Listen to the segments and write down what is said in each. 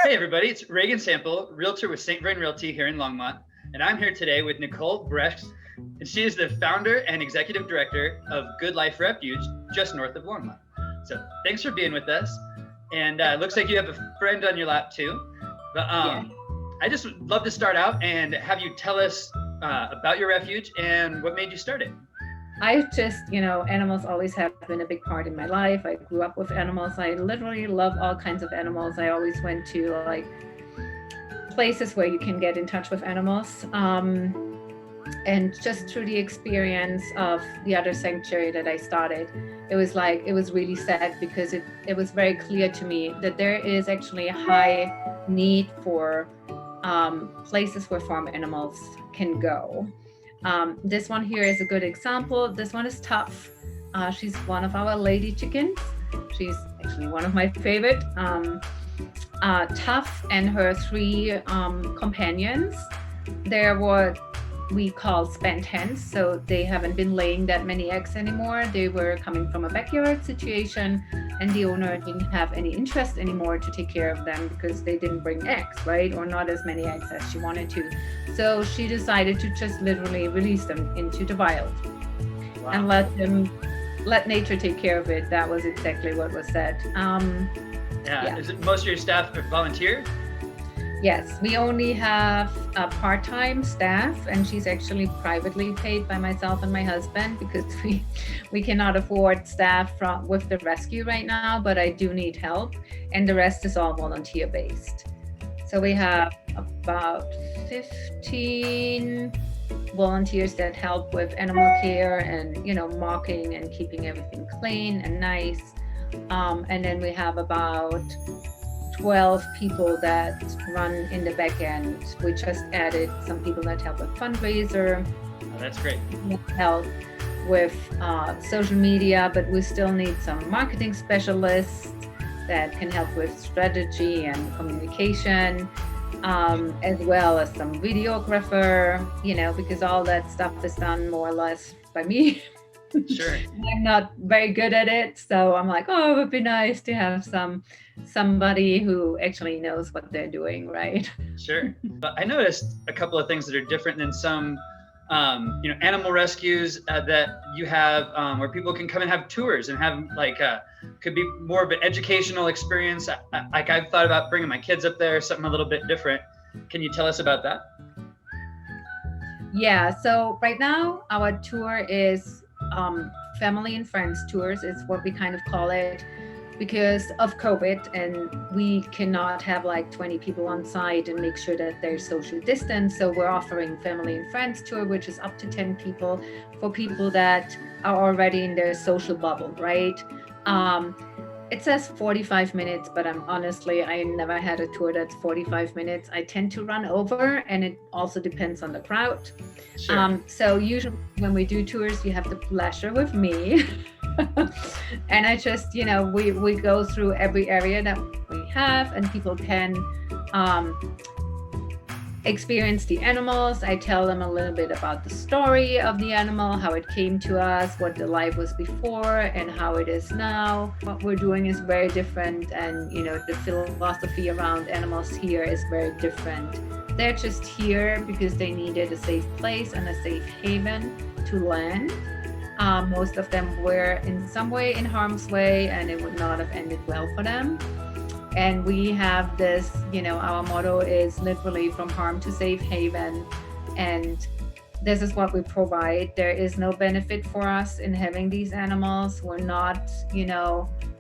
Hey everybody, it's Regan Sample, Realtor with St. Vrain Realty here in Longmont, and I'm here today with Nicole Brecht, and she is the founder and executive director of Good Life Refuge, just north of Longmont. So thanks for being with us, and looks like you have a friend on your lap too. But Yeah. I just would love to start out and have you tell us about your refuge and what made you start it. I just, animals always have been a big part in my life. I grew up with animals. I literally love all kinds of animals. I always went to like places where you can get in touch with animals. And just through the experience of the other sanctuary that I started, it was really sad because it was very clear to me that there is actually a high need for places where farm animals can go. This one here is a good example. This one is Tough. She's one of our lady chickens. She's actually one of my favorite. Tough and her three companions. They're what we call spent hens. So they haven't been laying that many eggs anymore. They were coming from a backyard situation, and the owner didn't have any interest anymore to take care of them because they didn't bring eggs, right? Or not as many eggs as she wanted to. So she decided to just literally release them into the wild and Wow. let nature take care of it. That was exactly what was said. Yeah. Yeah. Is it most of your staff are volunteers? Yes, we only have a part-time staff, and she's actually privately paid by myself and my husband because we cannot afford staff from with the rescue right now. But I do need help, and the rest is all volunteer based. So we have about 15 volunteers that help with animal care and marking and keeping everything clean and nice. And then we have about 12 people that run in the back end. We just added some people that help with fundraiser, Oh, that's great. help with social media, but we still need some marketing specialists that can help with strategy and communication, as well as some videographer, because all that stuff is done more or less by me. Sure. I'm not very good at it, so I'm like, oh, it would be nice to have somebody who actually knows what they're doing, right? Sure. But I noticed a couple of things that are different than some, animal rescues that you have where people can come and have tours and have could be more of an educational experience. Like I've thought about bringing my kids up there, something a little bit different. Can you tell us about that? Yeah, so right now our tour is family and friends tours is what we kind of call it because of COVID, and we cannot have like 20 people on site and make sure that there's social distance. So we're offering family and friends tour, which is up to 10 people for people that are already in their social bubble, right? Um, it says 45 minutes, but I never had a tour that's 45 minutes. I tend to run over, and it also depends on the crowd. Sure. So usually when we do tours, you have the pleasure with me. And I just, we go through every area that we have, and people can um, experience the animals. I tell them a little bit about the story of the animal, how it came to us, what the life was before, and how it is now. What we're doing is very different, and the philosophy around animals here is very different. They're just here because they needed a safe place and a safe haven to land. Most of them were in some way in harm's way, and it would not have ended well for them. And we have this, our motto is literally from harm to safe haven. And this is what we provide. There is no benefit for us in having these animals. We're not,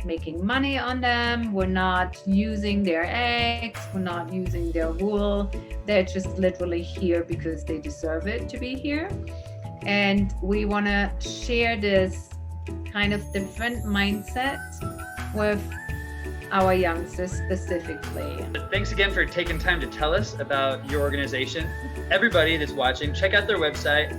making money on them. We're not using their eggs. We're not using their wool. They're just literally here because they deserve it to be here. And we want to share this kind of different mindset with our youngsters specifically. Thanks again for taking time to tell us about your organization. Everybody that's watching, check out their website.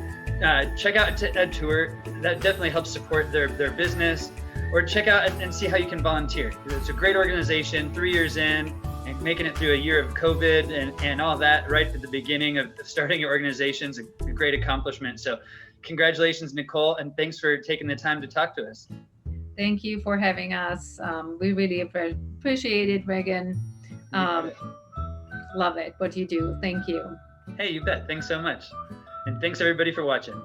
Check out a tour. That definitely helps support their business. Or check out and see how you can volunteer. It's a great organization, 3 years in, and making it through a year of COVID and all that right at the beginning of starting your organization is a great accomplishment. So congratulations, Nicole, and thanks for taking the time to talk to us. Thank you for having us. We really appreciate it, Regan. Um, love it what you do. Thank you. Hey, you bet. Thanks so much. And thanks everybody for watching.